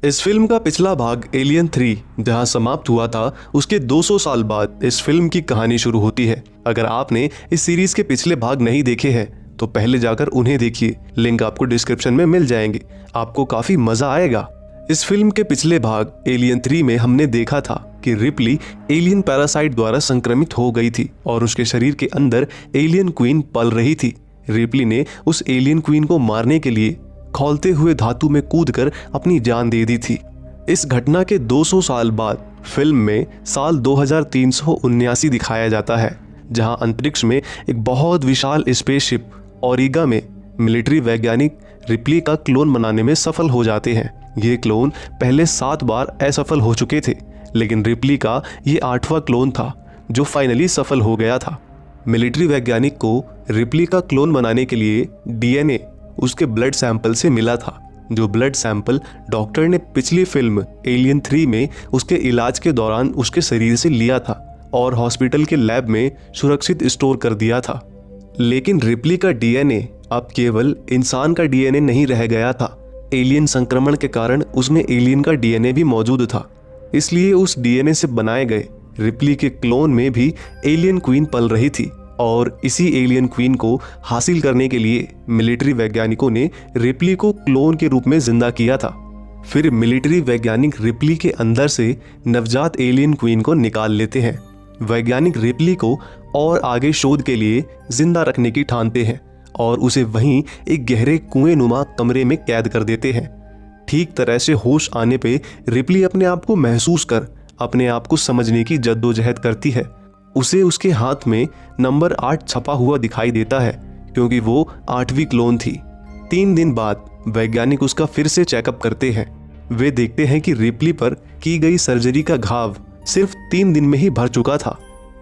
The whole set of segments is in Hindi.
इस फिल्म का पिछला भाग एलियन 3 जहां समाप्त हुआ था, उसके 200 साल बाद इस फिल्म की कहानी शुरू होती है। अगर आपने इस सीरीज के पिछले भाग नहीं देखे हैं तो पहले जाकर उन्हें देखिए, लिंक आपको डिस्क्रिप्शन में मिल जाएंगे, आपको काफी मजा आएगा। इस फिल्म के पिछले भाग एलियन 3 में हमने देखा था कि रिप्ली एलियन पैरासाइट द्वारा संक्रमित हो गई थी और उसके शरीर के अंदर एलियन क्वीन पल रही थी। रिप्ली ने उस एलियन क्वीन को मारने के लिए खौलते हुए धातु में कूदकर अपनी जान दे दी थी। इस घटना के 200 साल बाद फिल्म में साल 2379 दिखाया जाता है, जहां अंतरिक्ष में एक बहुत विशाल स्पेसशिप ओरिगा में मिलिट्री वैज्ञानिक रिप्ली का क्लोन बनाने में सफल हो जाते हैं। ये क्लोन पहले 7 बार असफल हो चुके थे, लेकिन रिप्ली का ये 8वां क्लोन था जो फाइनली सफल हो गया था। मिलिट्री वैज्ञानिक को रिप्ली का क्लोन बनाने के लिए डीएनए उसके ब्लड सैंपल से मिला था, जो ब्लड सैंपल डॉक्टर ने पिछली फिल्म एलियन 3 में उसके इलाज के दौरान उसके शरीर से लिया था और हॉस्पिटल के लैब में सुरक्षित स्टोर कर दिया था। लेकिन रिप्ली का डीएनए अब केवल इंसान का डीएनए नहीं रह गया था। एलियन संक्रमण के कारण उसमें एलियन का डीएनए भी मौजूद था, इसलिए उस डीएनए से बनाए गए रिप्ली के क्लोन में भी एलियन क्वीन पल रही थी और इसी एलियन क्वीन को हासिल करने के लिए मिलिट्री वैज्ञानिकों ने रिप्ली को क्लोन के रूप में जिंदा किया था। फिर मिलिट्री वैज्ञानिक रिप्ली के अंदर से नवजात एलियन क्वीन को निकाल लेते हैं। वैज्ञानिक रिप्ली को और आगे शोध के लिए जिंदा रखने की ठानते हैं और उसे वहीं एक गहरे कुएं नुमा कमरे में कैद कर देते हैं। ठीक तरह से होश आने पे रिप्ली अपने आप को महसूस कर अपने आप को समझने की जद्दोजहद करती है। उसे उसके हाथ में नंबर 8 छपा हुआ दिखाई देता है, क्योंकि वो 8वीं क्लोन थी। 3 दिन बाद वैज्ञानिक उसका फिर से चेकअप करते हैं। वे देखते हैं कि रिप्ली पर की गई सर्जरी का घाव सिर्फ 3 दिन में ही भर चुका था।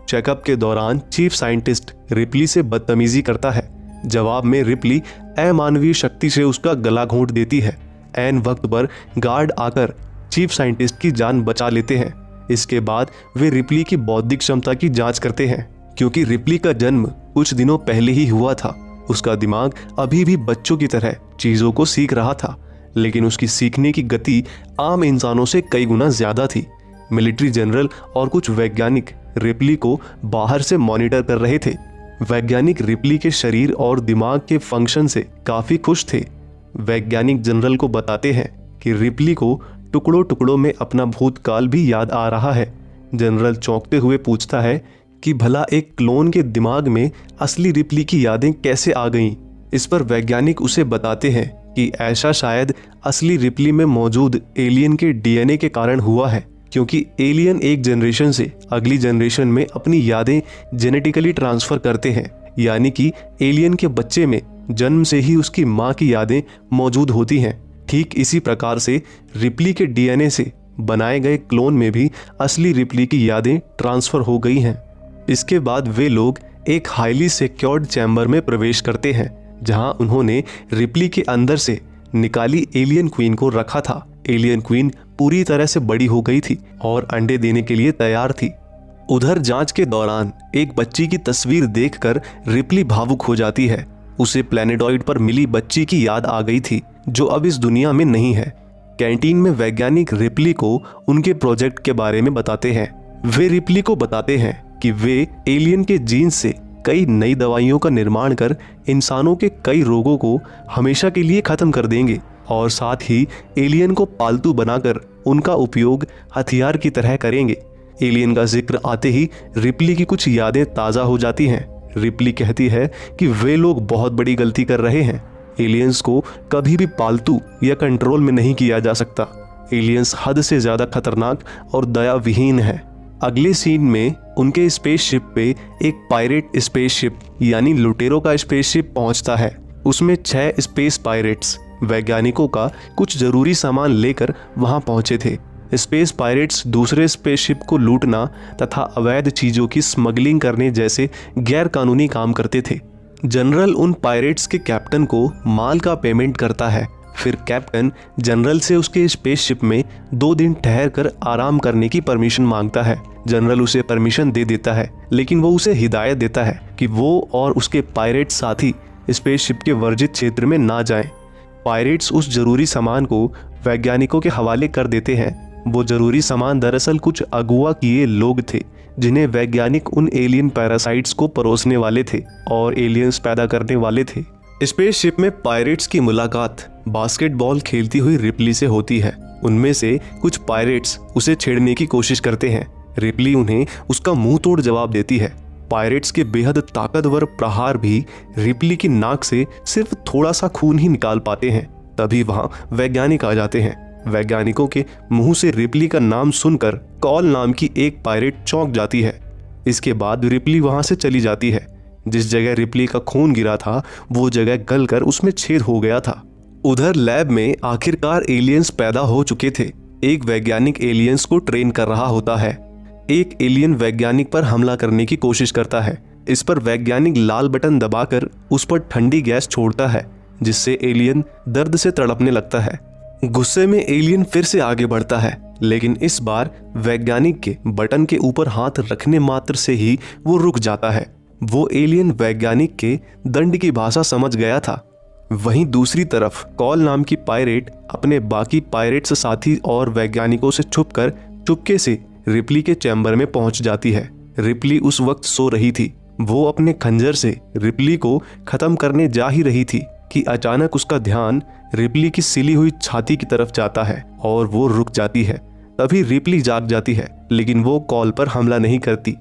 चेकअप के दौरान चीफ साइंटिस्ट रिप्ली से बदतमीजी करता है। जवाब में रिप्ली अमानवीय शक्ति से उसका गला घोंट देती है। ऐन वक्त पर गार्ड आकर चीफ साइंटिस्ट की जान बचा लेते हैं। इसके बाद वे रिप्ली की बौद्धिक क्षमता की जांच करते हैं, क्योंकि रिप्ली का जन्म कुछ दिनों पहले ही हुआ था। उसका दिमाग अभी भी बच्चों की तरह चीजों को सीख रहा था, लेकिन उसकी सीखने की गति आम इंसानों से कई गुना ज्यादा थी। मिलिट्री जनरल और कुछ वैज्ञानिक रिप्ली को बाहर से मॉनिटर कर रहे थे। वैज्ञानिक रिप्ली के शरीर और दिमाग के फंक्शन से काफी खुश थे। वैज्ञानिक जनरल को बताते हैं कि रिप्ली को टुकड़ों टुकड़ों में अपना भूतकाल भी याद आ रहा है। जनरल चौंकते हुए पूछता है कि भला एक क्लोन के दिमाग में असली रिप्ली की यादें कैसे आ गईं। इस पर वैज्ञानिक उसे बताते हैं कि ऐसा शायद असली रिप्ली में मौजूद एलियन के डीएनए के कारण हुआ है, क्योंकि एलियन एक जनरेशन से अगली जनरेशन में अपनी यादें जेनेटिकली ट्रांसफर करते हैं, यानी कि एलियन के बच्चे में जन्म से ही उसकी माँ की यादें मौजूद होती हैं। ठीक इसी प्रकार से रिप्ली के डीएनए से बनाए गए क्लोन में भी असली रिप्ली की यादें ट्रांसफर हो गई हैं। इसके बाद वे लोग एक हाईली सिक्योर्ड चैम्बर में प्रवेश करते हैं, जहां उन्होंने रिप्ली के अंदर से निकाली एलियन क्वीन को रखा था। एलियन क्वीन पूरी तरह से बड़ी हो गई थी और अंडे देने के लिए तैयार थी। उधर जांच के दौरान एक बच्ची की तस्वीर देखकर रिप्ली भावुक हो जाती है। उसे प्लैनेटॉइड पर मिली बच्ची की याद आ गई थी, जो अब इस दुनिया में नहीं है। कैंटीन में वैज्ञानिक रिप्ली को उनके प्रोजेक्ट के बारे में बताते हैं। वे रिप्ली को बताते हैं कि वे एलियन के जीन्स से कई नई दवाइयों का निर्माण कर इंसानों के कई रोगों को हमेशा के लिए खत्म कर देंगे और साथ ही एलियन को पालतू बनाकर उनका उपयोग हथियार की तरह करेंगे। एलियन का जिक्र आते ही रिप्ली की कुछ यादें ताज़ा हो जाती हैं। रिप्ली कहती है कि वे लोग बहुत बड़ी गलती कर रहे हैं। एलियंस को कभी भी पालतू या कंट्रोल में नहीं किया जा सकता। एलियंस हद से ज्यादा खतरनाक और दया विहीन है। अगले सीन में उनके स्पेसशिप पे एक पायरेट स्पेसशिप यानी लुटेरों का स्पेसशिप पहुंचता है। उसमें 6 स्पेस पायरेट्स वैज्ञानिकों का कुछ जरूरी सामान लेकर वहां पहुंचे थे। स्पेस पायरेट्स दूसरे स्पेसशिप को लूटना तथा अवैध चीजों की स्मगलिंग करने जैसे गैर कानूनी काम करते थे। जनरल उन पायरेट्स के कैप्टन को माल का पेमेंट करता है। फिर कैप्टन जनरल से उसके स्पेसशिप में 2 दिन ठहर कर आराम करने की परमिशन मांगता है। जनरल उसे परमिशन दे देता है, लेकिन वो उसे हिदायत देता है कि वो और उसके पायरेट साथी स्पेसशिप के वर्जित क्षेत्र में ना जाएं। पायरेट्स उस जरूरी सामान को वैज्ञानिकों के हवाले कर देते हैं। वो जरूरी सामान दरअसल कुछ अगवा किए लोग थे जिन्हें वैज्ञानिक उन एलियन पैरासाइट्स को परोसने वाले थे और एलियंस पैदा करने वाले थे। स्पेसशिप में पायरेट्स की मुलाकात बास्केटबॉल खेलती हुई रिप्ली से होती है। उनमें से कुछ पायरेट्स उसे छेड़ने की कोशिश करते हैं। रिप्ली उन्हें उसका मुंह तोड़ जवाब देती है। पायरेट्स के बेहद ताकतवर प्रहार भी रिप्ली की नाक से सिर्फ थोड़ा सा खून ही निकाल पाते हैं। तभी वहां वैज्ञानिक आ जाते हैं। वैज्ञानिकों के मुंह से रिप्ली का नाम सुनकर कॉल नाम की एक पायरेट चौंक जाती है। इसके बाद रिप्ली वहां से चली जाती है। जिस जगह रिप्ली का खून गिरा था वो जगह गलकर उसमें छेद हो गया था। उधर लैब में आखिरकार एलियंस पैदा हो चुके थे। एक वैज्ञानिक एलियंस को ट्रेन कर रहा होता है। एक एलियन वैज्ञानिक पर हमला करने की कोशिश करता है। इस पर वैज्ञानिक लाल बटन दबाकर उस पर ठंडी गैस छोड़ता है जिससे एलियन दर्द से तड़पने लगता है। गुस्से में एलियन फिर से आगे बढ़ता है, लेकिन इस बार वैज्ञानिक के बटन के ऊपर हाथ रखने मात्र से ही वो रुक जाता है। वो एलियन वैज्ञानिक के दंड की भाषा समझ गया था। वहीं दूसरी तरफ कॉल नाम की पायरेट अपने बाकी पायरेट्स साथी और वैज्ञानिकों से छुपकर चुपके से रिप्ली के चैम्बर में पहुंच जाती है। रिप्ली उस वक्त सो रही थी। वो अपने खंजर से रिप्ली को खत्म करने जा ही रही थी कि अचानक उसका ध्यान रिप्ली की सिली हुई छाती की तरफ जाता है और वो रुक जाती है। तभी रिप्ली जाग जाती है, लेकिन वो कॉल पर हमला नहीं करती।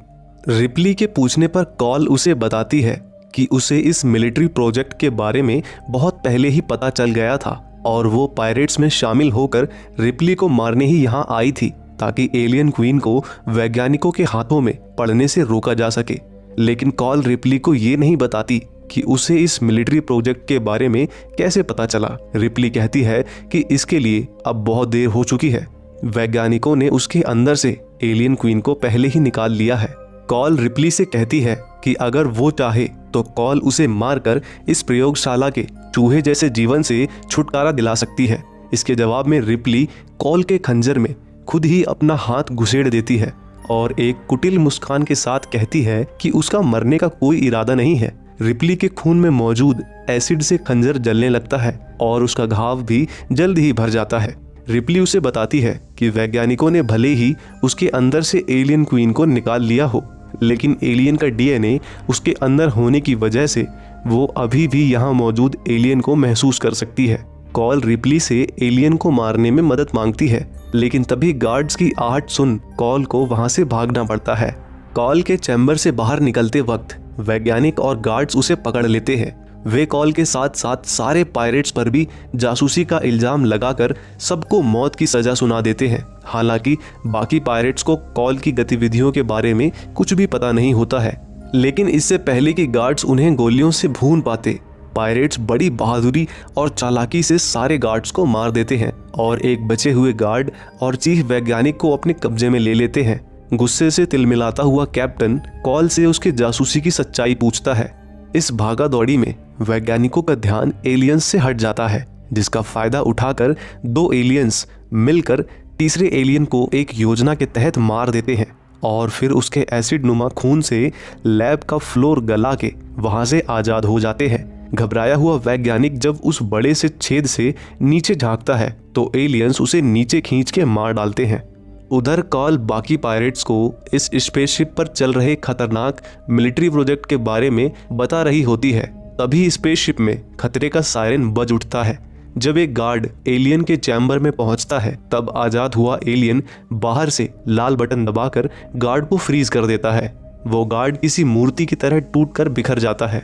रिप्ली के पूछने पर कॉल उसे बताती है कि उसे इस मिलिट्री प्रोजेक्ट के बारे में बहुत पहले ही पता चल गया था और वो पायरेट्स में शामिल होकर रिप्ली को मारने ही यहाँ आई थी ताकि एलियन क्वीन को वैज्ञानिकों के हाथों में पड़ने से रोका जा सके। लेकिन कॉल रिप्ली को ये नहीं बताती कि उसे इस मिलिट्री प्रोजेक्ट के बारे में कैसे पता चला। रिप्ली कहती है कि इसके लिए अब बहुत देर हो चुकी है। वैज्ञानिकों ने उसके अंदर से एलियन क्वीन को पहले ही निकाल लिया है। कॉल रिप्ली से कहती है कि अगर वो चाहे तो कॉल उसे मारकर इस प्रयोगशाला के चूहे जैसे जीवन से छुटकारा दिला सकती है। इसके जवाब में रिप्ली कॉल के खंजर में खुद ही अपना हाथ घुसेड़ देती है और एक कुटिल मुस्कान के साथ कहती है कि उसका मरने का कोई इरादा नहीं है। रिप्ली के खून में मौजूद एसिड से खंजर जलने लगता है और उसका घाव भी जल्द ही भर जाता है। रिप्ली उसे बताती है कि वैज्ञानिकों ने भले ही उसके अंदर से एलियन क्वीन को निकाल लिया हो, लेकिन एलियन का डीएनए उसके अंदर होने की वजह से वो अभी भी यहाँ मौजूद एलियन को महसूस कर सकती है। कॉल रिप्ली से एलियन को मारने में मदद मांगती है, लेकिन तभी गार्ड्स की आहट सुन कॉल को वहां से भागना पड़ता है। कॉल के चैम्बर से बाहर निकलते वक्त वैज्ञानिक और गार्ड्स उसे पकड़ लेते हैं। वे कॉल के साथ साथ सारे पायरेट्स पर भी जासूसी का इल्जाम लगाकर सबको मौत की सजा सुना देते हैं। हालांकि बाकी पायरेट्स को कॉल की गतिविधियों के बारे में कुछ भी पता नहीं होता है, लेकिन इससे पहले कि गार्ड्स उन्हें गोलियों से भून पाते, पायरेट्स बड़ी बहादुरी और चालाकी से सारे गार्ड्स को मार देते हैं और एक बचे हुए गार्ड और चीफ वैज्ञानिक को अपने कब्जे में ले लेते हैं। गुस्से से तिलमिलाता हुआ कैप्टन कॉल से उसके जासूसी की सच्चाई पूछता है। इस भागा दौड़ी में वैज्ञानिकों का ध्यान एलियंस से हट जाता है, जिसका फायदा उठाकर दो एलियंस मिलकर तीसरे एलियन को एक योजना के तहत मार देते हैं और फिर उसके एसिड नुमा खून से लैब का फ्लोर गला के वहां से आजाद हो जाते हैं। घबराया हुआ वैज्ञानिक जब उस बड़े से छेद से नीचे झांकता है तो एलियंस उसे नीचे खींच के मार डालते हैं। उधर कॉल बाकी पायरेट्स को इस स्पेसशिप पर चल रहे खतरनाक मिलिट्री प्रोजेक्ट के बारे में बता रही होती है। तभी स्पेसशिप में खतरे का सायरन बज उठता है। जब एक गार्ड एलियन के चैम्बर में पहुंचता है तब आजाद हुआ एलियन बाहर से लाल बटन दबाकर गार्ड को फ्रीज कर देता है। वो गार्ड किसी मूर्ति की तरह टूटकर बिखर जाता है।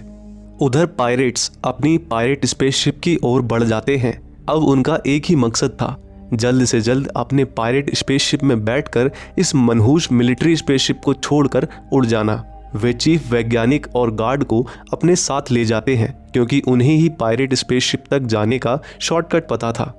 उधर पायरेट्स अपनी पायरेट स्पेसशिप की ओर बढ़ जाते हैं। अब उनका एक ही मकसद था, जल्द से जल्द अपने पायरेट स्पेसशिप में बैठकर इस मनहूस मिलिट्री स्पेसशिप को छोड़कर उड़ जाना। वे चीफ वैज्ञानिक और गार्ड को अपने साथ ले जाते हैं क्योंकि उन्हें ही पायरेट स्पेसशिप तक जाने का शॉर्टकट पता था।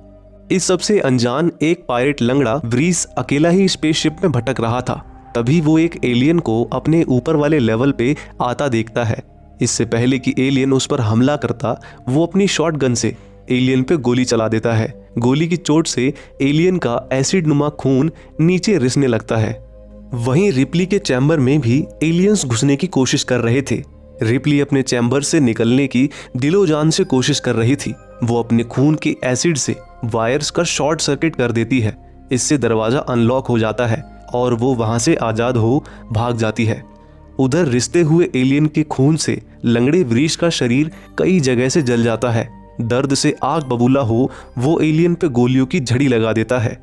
इस सबसे अनजान एक पायरेट लंगड़ा व्रीस अकेला ही स्पेसशिप में भटक रहा था। तभी वो एक एलियन को अपने ऊपर वाले लेवल पे आता देखता है। इससे पहले कि एलियन उस पर हमला करता, वो अपनी शॉटगन से एलियन पे गोली चला देता है। गोली की चोट से एलियन का एसिड नुमा खून नीचे रिसने लगता है। वहीं रिप्ली के चैम्बर में भी एलियंस घुसने की कोशिश कर रहे थे। रिप्ली अपने चैम्बर से निकलने की दिलो जान से कोशिश कर रही थी। वो अपने खून के एसिड से वायर्स का शॉर्ट सर्किट कर देती है। इससे दरवाजा अनलॉक हो जाता है और वो वहां से आजाद हो भाग जाती है। उधर रिश्ते हुए एलियन के खून से लंगड़े वृष का शरीर कई जगह से जल जाता है। दर्द से आग बबूला हो वो एलियन पे गोलियों की झड़ी लगा देता है।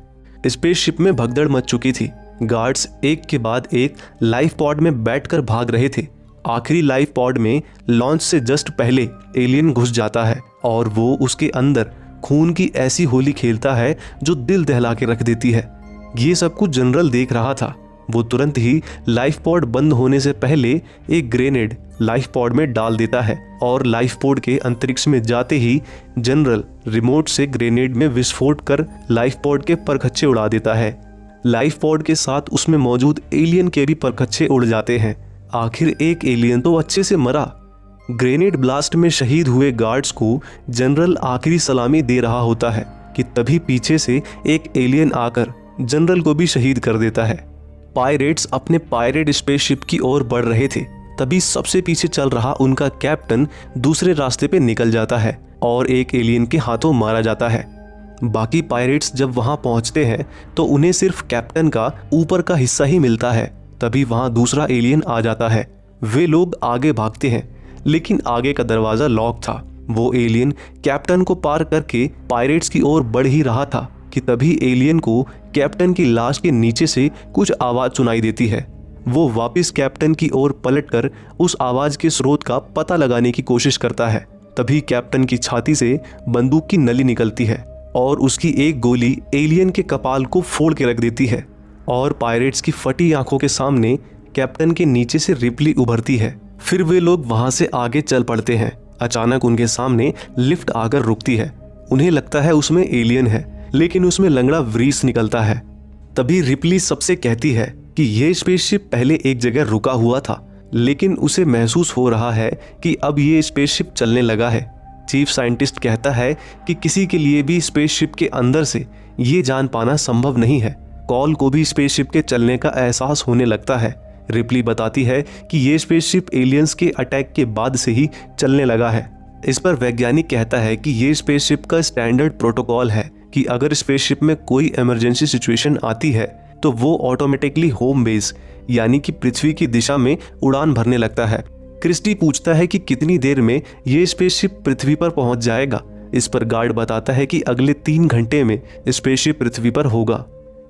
स्पेसशिप में भगदड़ मच चुकी थी। गार्ड्स एक के बाद एक लाइफ पॉड में बैठकर भाग रहे थे। आखिरी लाइफ पॉड में लॉन्च से जस्ट पहले एलियन घुस जाता है और वो उसके अंदर खून की ऐसी होली खेलता है जो दिल दहला के रख देती है। ये सब कुछ जनरल देख रहा था। वो तुरंत ही लाइफ पॉड बंद होने से पहले एक ग्रेनेड लाइफ पॉड में डाल देता है और लाइफ पॉड के अंतरिक्ष में जाते ही जनरल रिमोट से ग्रेनेड में विस्फोट कर लाइफ पॉड के परखच्चे उड़ा देता है। लाइफ पॉड के साथ उसमें मौजूद एलियन के भी परखच्चे उड़ जाते हैं। आखिर एक एलियन तो अच्छे से मरा। ग्रेनेड ब्लास्ट में शहीद हुए गार्ड्स को जनरल आखिरी सलामी दे रहा होता है कि तभी पीछे से एक एलियन आकर जनरल को भी शहीद कर देता है। पायरेट्स अपने पायरेट स्पेसशिप की ओर बढ़ रहे थे। तभी सबसे पीछे चल रहा उनका कैप्टन दूसरे रास्ते पे निकल जाता है और एक एलियन के हाथों मारा जाता है। बाकी पायरेट्स जब वहां पहुंचते हैं तो उन्हें सिर्फ कैप्टन का ऊपर का हिस्सा ही मिलता है। तभी वहां दूसरा एलियन आ जाता है। वे लोग आगे भागते हैं लेकिन आगे का दरवाजा लॉक था। वो एलियन कैप्टन को पार करके पायरेट्स की ओर बढ़ ही रहा था कि तभी एलियन को कैप्टन की लाश के नीचे से कुछ आवाज सुनाई देती है। वो वापस कैप्टन की ओर पलटकर उस आवाज के स्रोत का पता लगाने की कोशिश करता है। तभी कैप्टन की छाती से बंदूक की नली निकलती है और उसकी एक गोली एलियन के कपाल को फोड़ के रख देती है और पायरेट्स की फटी आंखों के सामने कैप्टन के नीचे से रिप्ली उभरती है। फिर वे लोग वहां से आगे चल पड़ते हैं। अचानक उनके सामने लिफ्ट आकर रुकती है। उन्हें लगता है उसमें एलियन है लेकिन उसमें लंगड़ा वृष निकलता है। तभी रिप्ली सबसे कहती है कि यह स्पेसशिप पहले एक जगह रुका हुआ था लेकिन उसे महसूस हो रहा है कि अब ये स्पेसशिप चलने लगा है। चीफ साइंटिस्ट कहता है कि किसी के लिए भी स्पेसशिप के अंदर से ये जान पाना संभव नहीं है। कॉल को भी स्पेसशिप के चलने का एहसास होने लगता है। रिप्ली बताती है कि ये स्पेसशिप एलियंस के अटैक के बाद से ही चलने लगा है। इस पर वैज्ञानिक कहता है कि ये स्पेसशिप का स्टैंडर्ड प्रोटोकॉल है कि अगर स्पेसशिप में कोई इमरजेंसी सिचुएशन आती है तो वो ऑटोमेटिकली होम बेस यानी कि पृथ्वी की दिशा में उड़ान भरने लगता है। क्रिस्टी पूछता है कि कितनी देर में ये स्पेसशिप पृथ्वी पर पहुंच जाएगा। इस पर गार्ड बताता है कि अगले 3 घंटे में स्पेसशिप पृथ्वी पर होगा।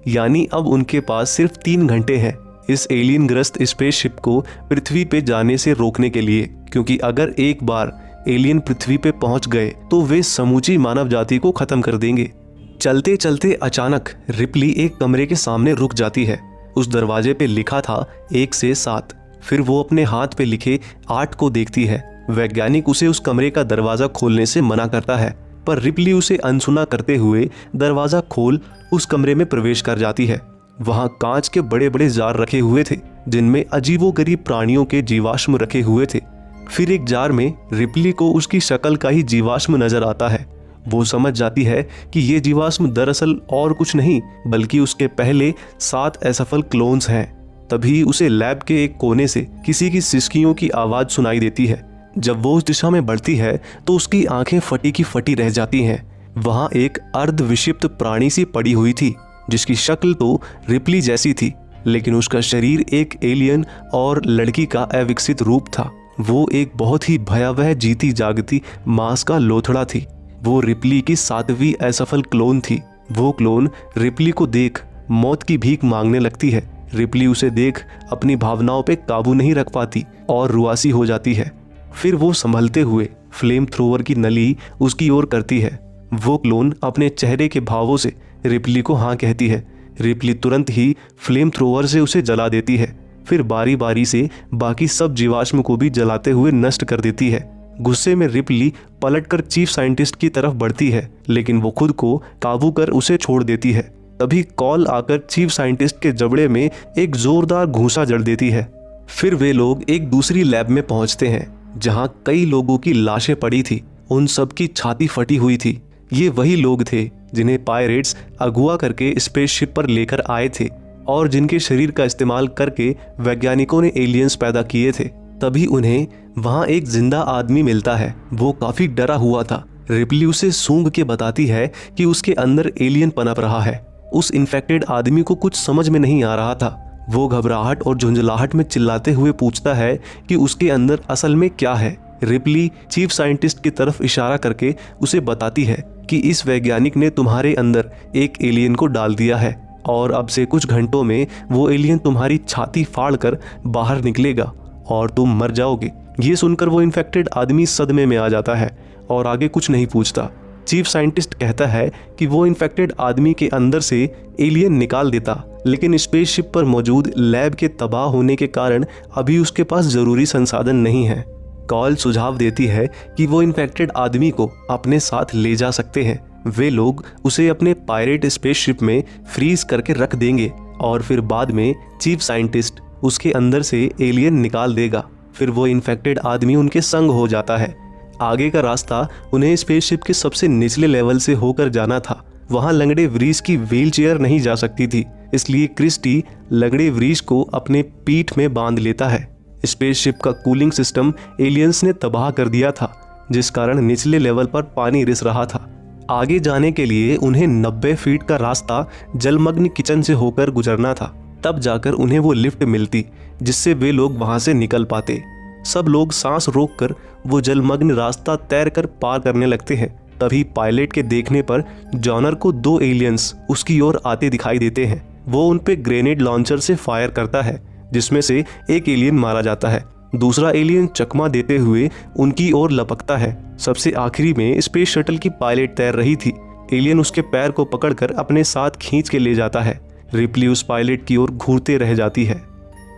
यानी अब उनके पास सिर्फ 3 घंटे हैं इस एलियन ग्रस्त स्पेसशिप को पृथ्वी पे जाने से रोकने के लिए, क्योंकि अगर एक बार एलियन पृथ्वी पे पहुंच गए तो वे समूची मानव जाति को खत्म कर देंगे। चलते चलते अचानक रिप्ली एक कमरे के सामने रुक जाती है। उस दरवाजे पे लिखा था 1 से 7। फिर वो अपने हाथ पे लिखे 8 को देखती है। वैज्ञानिक उसे उस कमरे का दरवाजा खोलने से मना करता है पर रिप्ली उसे अनसुना करते हुए दरवाजा खोल उस कमरे में प्रवेश कर जाती है। वहां कांच के बड़े बड़े जार रखे हुए थे जिनमें अजीबोगरीब प्राणियों के जीवाश्म रखे हुए थे। फिर एक जार में रिप्ली को उसकी शक्ल का ही जीवाश्म नजर आता है। वो समझ जाती है कि ये जीवाश्म दरअसल और कुछ नहीं बल्कि उसके पहले 7 असफल क्लोन्स हैं। तभी उसे लैब के एक कोने से किसी की सिसकियों की आवाज सुनाई देती है। जब वो उस दिशा में बढ़ती है तो उसकी आंखें फटी की फटी रह जाती हैं। वहां एक अर्धविषिप्त प्राणी सी पड़ी हुई थी जिसकी शक्ल तो रिप्ली जैसी थी लेकिन उसका शरीर एक एलियन और लड़की का अविकसित रूप था। वो एक बहुत ही भयावह जीती जागती मांस का लोथड़ा थी। वो रिप्ली की 7वीं असफल क्लोन थी। वो क्लोन रिप्ली को देख मौत की भीख मांगने लगती है। रिप्ली उसे देख अपनी भावनाओं पे काबू नहीं रख पाती और रुआसी हो जाती है। फिर वो संभलते हुए फ्लेम थ्रोवर की नली उसकी ओर करती है। वो क्लोन अपने चेहरे के भावों से रिप्ली को हाँ कहती है। रिप्ली तुरंत ही फ्लेम थ्रोवर से उसे जला देती है। फिर बारी बारी से बाकी सब जीवाश्म को भी जलाते हुए नष्ट कर देती है। गुस्से में रिप्ली पलटकर चीफ साइंटिस्ट की तरफ बढ़ती है लेकिन वो खुद को काबू कर उसे छोड़ देती है। तभी कॉल आकर चीफ साइंटिस्ट के जबड़े में एक जोरदार घूंसा जड़ देती है। फिर वे लोग एक दूसरी लैब में पहुंचते हैं जहां कई लोगों की लाशें पड़ी थी। उन सब की छाती फटी हुई थी। ये वही लोग थे जिन्हें पायरेट्स अगवा करके स्पेसशिप पर लेकर आए थे और जिनके शरीर का इस्तेमाल करके वैज्ञानिकों ने एलियंस पैदा किए थे। तभी उन्हें वहां एक जिंदा आदमी मिलता है। वो काफी डरा हुआ था। रिप्ली उसे सूंघ के बताती है कि उसके अंदर एलियन पनप रहा है। उस इन्फेक्टेड आदमी को कुछ समझ में नहीं आ रहा था। वो घबराहट और झुंझलाहट में चिल्लाते हुए पूछता है कि उसके अंदर असल में क्या है। रिप्ली चीफ साइंटिस्ट की तरफ इशारा करके उसे बताती है कि इस वैज्ञानिक ने तुम्हारे अंदर एक एलियन को डाल दिया है और अब से कुछ घंटों में वो एलियन तुम्हारी छाती फाड़ कर बाहर निकलेगा और तुम मर जाओगे। ये सुनकर वो इन्फेक्टेड आदमी सदमे में आ जाता है और आगे कुछ नहीं पूछता। चीफ साइंटिस्ट कहता है कि वो इन्फेक्टेड आदमी के अंदर से एलियन निकाल देता, लेकिन स्पेसशिप पर मौजूद लैब के तबाह होने के कारण अभी उसके पास जरूरी संसाधन नहीं है। कॉल सुझाव देती है कि वो इन्फेक्टेड आदमी को अपने साथ ले जा सकते हैं। वे लोग उसे अपने पायरेट स्पेसशिप में फ्रीज करके रख देंगे और फिर बाद में चीफ साइंटिस्ट उसके अंदर से एलियन निकाल देगा। फिर वो इन्फेक्टेड आदमी उनके संग हो जाता है। आगे का रास्ता उन्हें स्पेसशिप के सबसे निचले लेवल से होकर जाना था। वहां लंगड़े वरीस की व्हील चेयर नहीं जा सकती थी, इसलिए क्रिस्टी लंगड़े वरीस को अपने पीठ में बांध लेता है। स्पेसशिप का कूलिंग सिस्टम एलियंस ने तबाह कर दिया था, जिस कारण निचले लेवल पर पानी रिस रहा था। आगे जाने के लिए उन्हें 90 फीट का रास्ता जलमग्न किचन से होकर गुजरना था। तब जाकर उन्हें वो लिफ्ट मिलती जिससे वे लोग वहां से निकल पाते। सब लोग सांस रोककर वो जलमग्न रास्ता तैरकर पार करने लगते हैं। तभी पायलट के देखने पर जॉनर को 2 एलियंस उसकी ओर आते दिखाई देते हैं। वो उन पे ग्रेनेड लॉन्चर से फायर करता है, जिसमें से एक एलियन मारा जाता है। दूसरा एलियन चकमा देते हुए उनकी ओर लपकता है। सबसे आखिरी में स्पेस शटल की पायलट तैर रही थी। एलियन उसके पैर को पकड़कर अपने साथ खींच के ले जाता है। रिप्ली उस पायलट की ओर घूरते रह जाती है।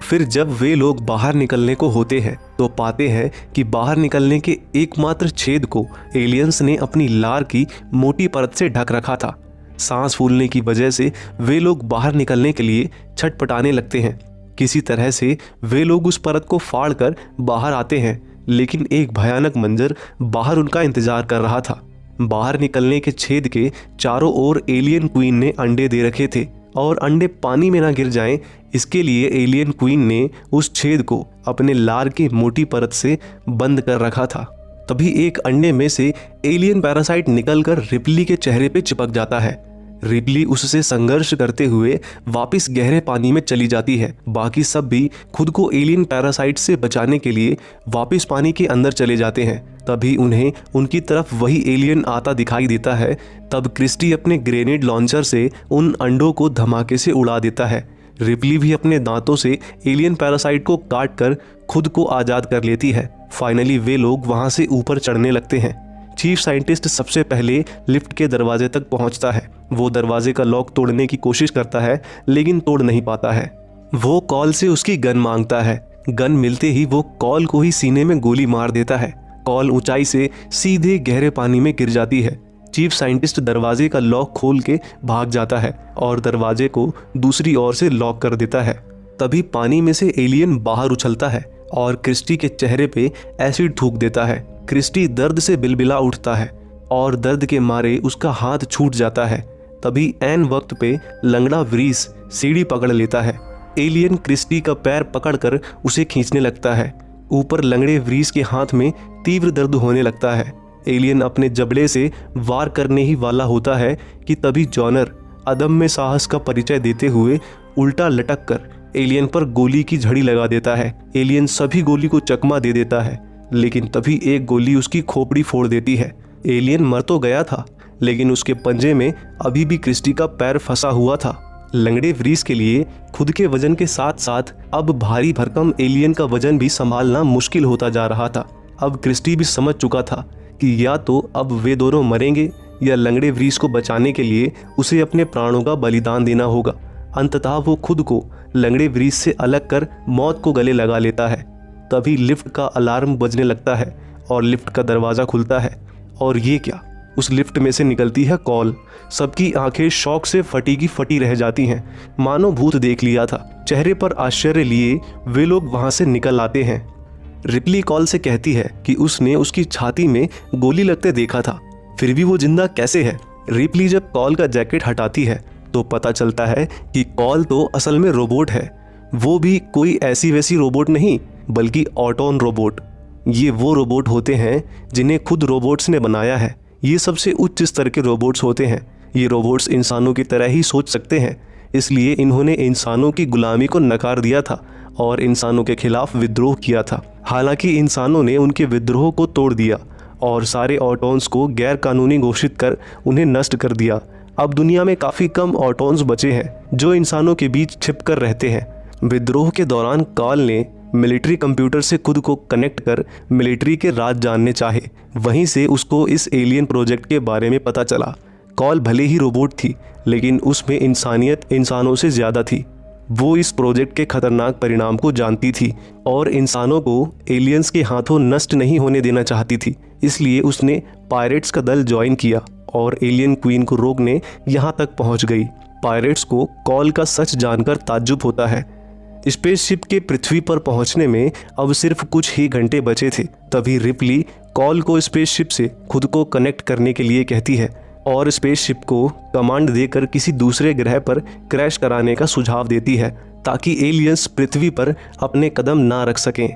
फिर जब वे लोग बाहर निकलने को होते हैं तो पाते हैं कि बाहर निकलने के एकमात्र छेद को एलियंस ने अपनी लार की मोटी परत से ढक रखा था। सांस फूलने की वजह से वे लोग बाहर निकलने के लिए छटपटाने लगते हैं। किसी तरह से वे लोग उस परत को फाड़ कर बाहर आते हैं, लेकिन एक भयानक मंजर बाहर उनका इंतजार कर रहा था। बाहर निकलने के छेद के चारों ओर एलियन क्वीन ने अंडे दे रखे थे और अंडे पानी में ना गिर जाएं, इसके लिए एलियन क्वीन ने उस छेद को अपने लार की मोटी परत से बंद कर रखा था। तभी एक अंडे में से एलियन पैरासाइट निकलकर रिप्ली के चेहरे पे चिपक जाता है। रिप्ली उससे संघर्ष करते हुए वापस गहरे पानी में चली जाती है। बाकी सब भी खुद को एलियन पैरासाइट से बचाने के लिए वापस पानी के अंदर चले जाते हैं। तभी उन्हें उनकी तरफ वही एलियन आता दिखाई देता है। तब क्रिस्टी अपने ग्रेनेड लॉन्चर से उन अंडों को धमाके से उड़ा देता है। रिप्ली भी अपने दांतों से एलियन पैरासाइट को काट कर खुद को आज़ाद कर लेती है। फाइनली वे लोग वहां से ऊपर चढ़ने लगते हैं। चीफ साइंटिस्ट सबसे पहले लिफ्ट के दरवाजे तक पहुंचता है। वो दरवाजे का लॉक तोड़ने की कोशिश करता है, लेकिन तोड़ नहीं पाता है। वो कॉल से उसकी गन मांगता है। गन मिलते ही वो कॉल को ही सीने में गोली मार देता है। कॉल ऊंचाई से सीधे गहरे पानी में गिर जाती है। चीफ साइंटिस्ट दरवाजे का लॉक खोल के भाग जाता है और दरवाजे को दूसरी ओर से लॉक कर देता है। तभी पानी में से एलियन बाहर उछलता है और क्रिस्टी के चेहरे पे एसिड थूक देता है। क्रिस्टी दर्द से बिलबिला उठता है और दर्द के मारे उसका हाथ छूट जाता है। तभी ऐन वक्त पे लंगड़ा वरीस सीढ़ी पकड़ लेता है। एलियन क्रिस्टी का पैर पकड़कर उसे खींचने लगता है। ऊपर लंगड़े वरीस के हाथ में तीव्र दर्द होने लगता है। एलियन अपने जबड़े से वार करने ही वाला होता है कि तभी जॉनर अदम्य साहस का परिचय देते हुए उल्टा लटक कर एलियन पर गोली की झड़ी लगा देता है। एलियन सभी गोली को चकमा दे देता है, लेकिन तभी एक गोली उसकी खोपड़ी फोड़ देती है। एलियन मर तो गया था, लेकिन उसके पंजे में अभी भी क्रिस्टी का पैर फंसा हुआ था। लंगड़े वरीस के लिए खुद के वजन के साथ साथ अब भारी भरकम एलियन का वजन भी संभालना मुश्किल होता जा रहा था। अब क्रिस्टी भी समझ चुका था कि या तो अब वे दोनों मरेंगे या लंगड़े वरीस को बचाने के लिए उसे अपने प्राणों का बलिदान देना होगा। अंततः वो खुद को लंगड़े वरीस से अलग कर मौत को गले लगा लेता है। तभी लिफ्ट का अलार्म बजने लगता है और लिफ्ट का दरवाज़ा खुलता है। और ये क्या, उस लिफ्ट में से निकलती है कॉल। सबकी आंखें शौक से फटी की फटी रह जाती हैं, मानो भूत देख लिया था। चेहरे पर आश्चर्य लिए वे लोग वहां से निकल आते हैं। रिप्ली कॉल से कहती है कि उसने उसकी छाती में गोली लगते देखा था, फिर भी वो जिंदा कैसे है। रिप्ली जब कॉल का जैकेट हटाती है तो पता चलता है कि कॉल तो असल में रोबोट है। वो भी कोई ऐसी वैसी रोबोट नहीं, बल्कि ऑटोन रोबोट। ये वो रोबोट होते हैं जिन्हें खुद रोबोट्स ने बनाया है। ये सबसे उच्च स्तर के रोबोट्स होते हैं। ये रोबोट्स इंसानों की तरह ही सोच सकते हैं, इसलिए इन्होंने इंसानों की गुलामी को नकार दिया था और इंसानों के खिलाफ विद्रोह किया था। हालांकि इंसानों ने उनके विद्रोह को तोड़ दिया और सारे ऑटोन्स को गैर कानूनी घोषित कर उन्हें नष्ट कर दिया। अब दुनिया में काफ़ी कम ऑटोन्स बचे हैं जो इंसानों के बीच छिप कर रहते हैं। विद्रोह के दौरान कॉल ने मिलिट्री कंप्यूटर से खुद को कनेक्ट कर मिलिट्री के राज जानने चाहे। वहीं से उसको इस एलियन प्रोजेक्ट के बारे में पता चला। कॉल भले ही रोबोट थी, लेकिन उसमें इंसानियत इंसानों से ज़्यादा थी। वो इस प्रोजेक्ट के खतरनाक परिणाम को जानती थी और इंसानों को एलियंस के हाथों नष्ट नहीं होने देना चाहती थी। इसलिए उसने पायरेट्स का दल ज्वाइन किया और एलियन क्वीन को रोकने यहाँ तक पहुँच गई। पायरेट्स को कॉल का सच जानकर ताज्जुब होता है। स्पेसशिप के पृथ्वी पर पहुंचने में अब सिर्फ कुछ ही घंटे बचे थे। तभी रिप्ली कॉल को स्पेसशिप से खुद को कनेक्ट करने के लिए कहती है और स्पेसशिप को कमांड देकर किसी दूसरे ग्रह पर क्रैश कराने का सुझाव देती है ताकि एलियंस पृथ्वी पर अपने कदम ना रख सकें।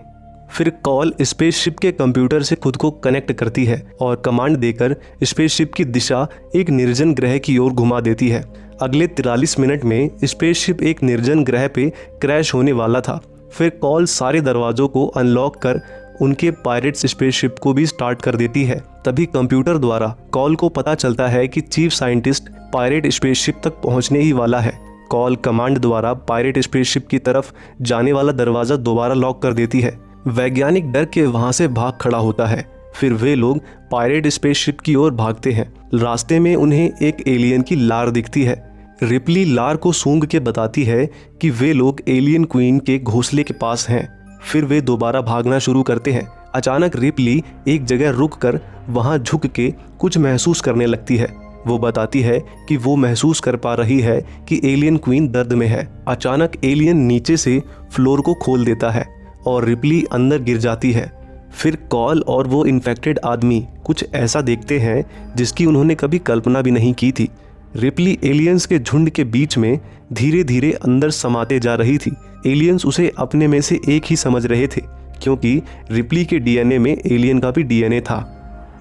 फिर कॉल स्पेसशिप के कंप्यूटर से खुद को कनेक्ट करती है और कमांड देकर स्पेसशिप की दिशा एक निर्जन ग्रह की ओर घुमा देती है। अगले 43 मिनट में स्पेसशिप एक निर्जन ग्रह पे क्रैश होने वाला था। फिर कॉल सारे दरवाजों को अनलॉक कर उनके पायरेट्स स्पेसशिप को भी स्टार्ट कर देती है। तभी कंप्यूटर द्वारा कॉल को पता चलता है कि चीफ साइंटिस्ट पायरेट स्पेसशिप तक पहुंचने ही वाला है। कॉल कमांड द्वारा पायरेट स्पेसशिप की तरफ जाने वाला दरवाज़ा दोबारा लॉक कर देती है। वैज्ञानिक डर के वहाँ से भाग खड़ा होता है। फिर वे लोग पायरेट स्पेसशिप की ओर भागते हैं। रास्ते में उन्हें एक एलियन की लार दिखती है। रिप्ली लार को सूंघ के बताती है कि वे लोग एलियन क्वीन के घोंसले के पास हैं। फिर वे दोबारा भागना शुरू करते हैं। अचानक रिप्ली एक जगह रुक कर वहाँ झुक के कुछ महसूस करने लगती है। वो बताती है कि वो महसूस कर पा रही है कि एलियन क्वीन दर्द में है। अचानक एलियन नीचे से फ्लोर को खोल देता है और रिप्ली अंदर गिर जाती है। फिर कॉल और वो इन्फेक्टेड आदमी कुछ ऐसा देखते हैं जिसकी उन्होंने कभी कल्पना भी नहीं की थी। रिप्ली एलियंस के झुंड के बीच में धीरे धीरे अंदर समाते जा रही थी। एलियंस उसे अपने में से एक ही समझ रहे थे क्योंकि रिप्ली के डीएनए में एलियन का भी डीएनए था।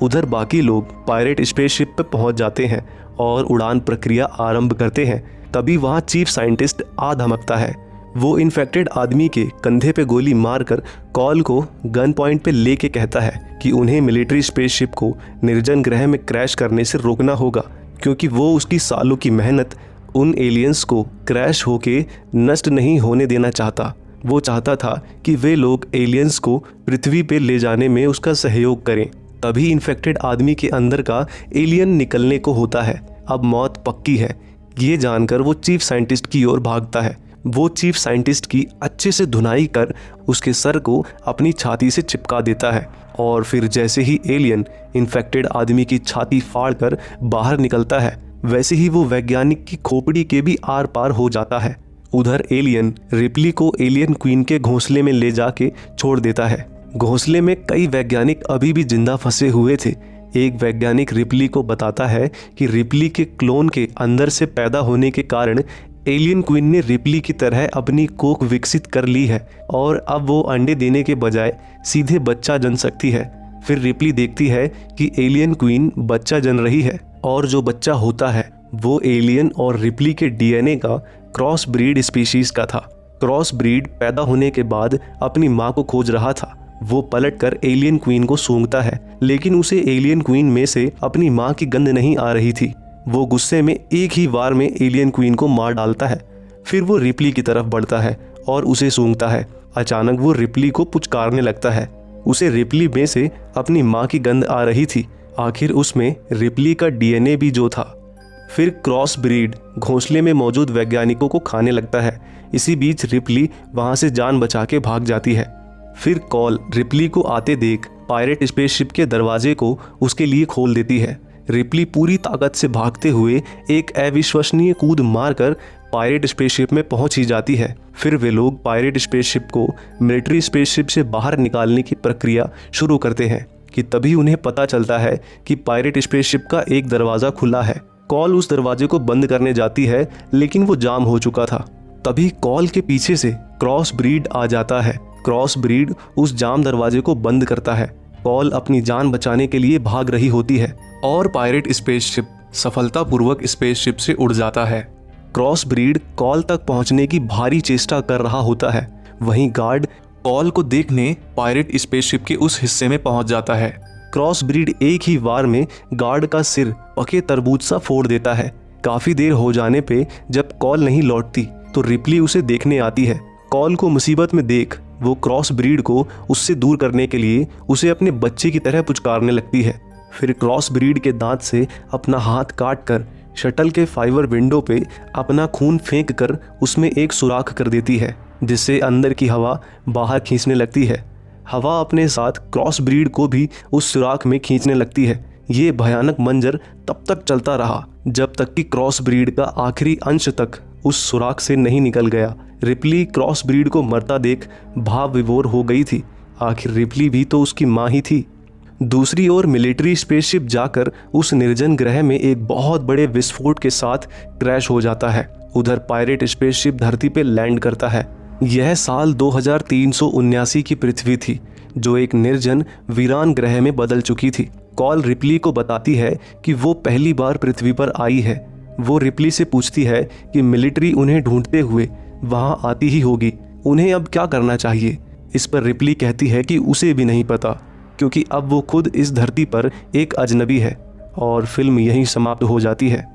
उधर बाकी लोग पायरेट स्पेसशिप पर पहुंच जाते हैं और उड़ान प्रक्रिया आरंभ करते हैं। तभी वहाँ चीफ साइंटिस्ट आ धमकता है। वो इन्फेक्टेड आदमी के कंधे पे गोली मारकर कॉल को गन पॉइंट पे लेके कहता है कि उन्हें मिलिट्री स्पेसशिप को निर्जन ग्रह में क्रैश करने से रोकना होगा क्योंकि वो उसकी सालों की मेहनत उन एलियंस को क्रैश होके नष्ट नहीं होने देना चाहता। वो चाहता था कि वे लोग एलियंस को पृथ्वी पे ले जाने में उसका सहयोग करें। तभी इन्फेक्टेड आदमी के अंदर का एलियन निकलने को होता है। अब मौत पक्की है। ये जानकर वो चीफ साइंटिस्ट की ओर भागता है। वो चीफ साइंटिस्ट की अच्छे से धुनाई कर उसके सर को अपनी छाती से चिपका देता है और फिर जैसे ही एलियन इन्फेक्टेड आदमी की छाती फाड़ कर बाहर निकलता है वैसे ही वो वैज्ञानिक की खोपड़ी के भी आर पार हो जाता है। उधर एलियन रिप्ली को एलियन क्वीन के घोंसले में ले जाके छोड़ देता है। घोंसले में कई वैज्ञानिक अभी भी जिंदा फंसे हुए थे। एक वैज्ञानिक रिप्ली को बताता है कि रिप्ली के क्लोन के अंदर से पैदा होने के कारण एलियन क्वीन ने रिप्ली की तरह अपनी कोख विकसित कर ली है और अब वो अंडे देने के बजाय सीधे बच्चा जन सकती है। फिर रिप्ली देखती है कि एलियन क्वीन बच्चा जन रही है और जो बच्चा होता है वो एलियन और रिप्ली के डीएनए का क्रॉस ब्रीड स्पीशीज का था। क्रॉस ब्रीड पैदा होने के बाद अपनी माँ को खोज रहा था। वो पलटकर एलियन क्वीन को सूंघता है लेकिन उसे एलियन क्वीन में से अपनी माँ की गंध नहीं आ रही थी। वो गुस्से में एक ही वार में एलियन क्वीन को मार डालता है। फिर वो रिप्ली की तरफ बढ़ता है और उसे सूंघता है। अचानक वो रिप्ली को पुचकारने लगता है। उसे रिप्ली में से अपनी माँ की गंध आ रही थी। आखिर उसमें रिप्ली का डीएनए भी जो था। फिर क्रॉस ब्रीड घोंसले में मौजूद वैज्ञानिकों को खाने लगता है। इसी बीच रिप्ली वहाँ से जान बचा के भाग जाती है। फिर कॉल रिप्ली को आते देख पायरेट स्पेसशिप के दरवाजे को उसके लिए खोल देती है। रिप्ली पूरी ताकत से भागते हुए एक अविश्वसनीय कूद मारकर पायरेट स्पेसशिप में पहुंच ही जाती है। फिर वे लोग पायरेट स्पेसशिप को मिलिट्री स्पेसशिप से बाहर निकालने की प्रक्रिया शुरू करते हैं कि तभी उन्हें पता चलता है कि पायरेट स्पेसशिप का एक दरवाज़ा खुला है। कॉल उस दरवाजे को बंद करने जाती है लेकिन वो जाम हो चुका था। तभी कॉल के पीछे से क्रॉस ब्रीड आ जाता है क्रॉस ब्रीड उस जाम दरवाजे को बंद करता है। कॉल अपनी जान बचाने के लिए भाग रही होती है और पायरेट स्पेसशिप सफलतापूर्वक स्पेसशिप से उड़ जाता है। क्रॉस ब्रीड कॉल तक पहुंचने की भारी चेष्टा कर रहा होता है। वहीं गार्ड कॉल को देखने पायरेट स्पेसशिप के उस हिस्से में पहुंच जाता है। क्रॉस ब्रीड एक ही वार में गार्ड का सिर पके तरबूज सा फोड़ देता है। काफी देर हो जाने पे जब कॉल नहीं लौटती तो रिप्ली उसे देखने आती है। कॉल को मुसीबत में देख वो क्रॉस ब्रीड को उससे दूर करने के लिए उसे अपने बच्चे की तरह पुचकारने लगती है। फिर क्रॉस ब्रीड के दांत से अपना हाथ काट कर शटल के फाइबर विंडो पे अपना खून फेंक कर उसमें एक सुराख कर देती है, जिससे अंदर की हवा बाहर खींचने लगती है। हवा अपने साथ क्रॉस ब्रीड को भी उस सुराख में खींचने लगती है। ये भयानक मंजर तब तक चलता रहा जब तक कि क्रॉस ब्रीड का आखिरी अंश तक उस सुराख से नहीं निकल गया। रिप्ली क्रॉस ब्रीड को मरता देख भाव विभोर हो गई थी। आखिर रिप्ली भी तो उसकी माँ ही थी। दूसरी ओर मिलिट्री स्पेसशिप जाकर उस निर्जन ग्रह में एक बहुत बड़े विस्फोट के साथ क्रैश हो जाता है। उधर पायरेट स्पेसशिप धरती पे लैंड करता है। यह साल 2379 की पृथ्वी थी, जो एक निर्जन वीरान ग्रह में बदल चुकी थी। कॉल रिप्ली को बताती है कि वो पहली बार पृथ्वी पर आई है। वो रिप्ली से पूछती है कि मिलिट्री उन्हें ढूंढते हुए वहां आती ही होगी, उन्हें अब क्या करना चाहिए। इस पर रिप्ली कहती है कि उसे भी नहीं पता, क्योंकि अब वो खुद इस धरती पर एक अजनबी है। और फिल्म यहीं समाप्त हो जाती है।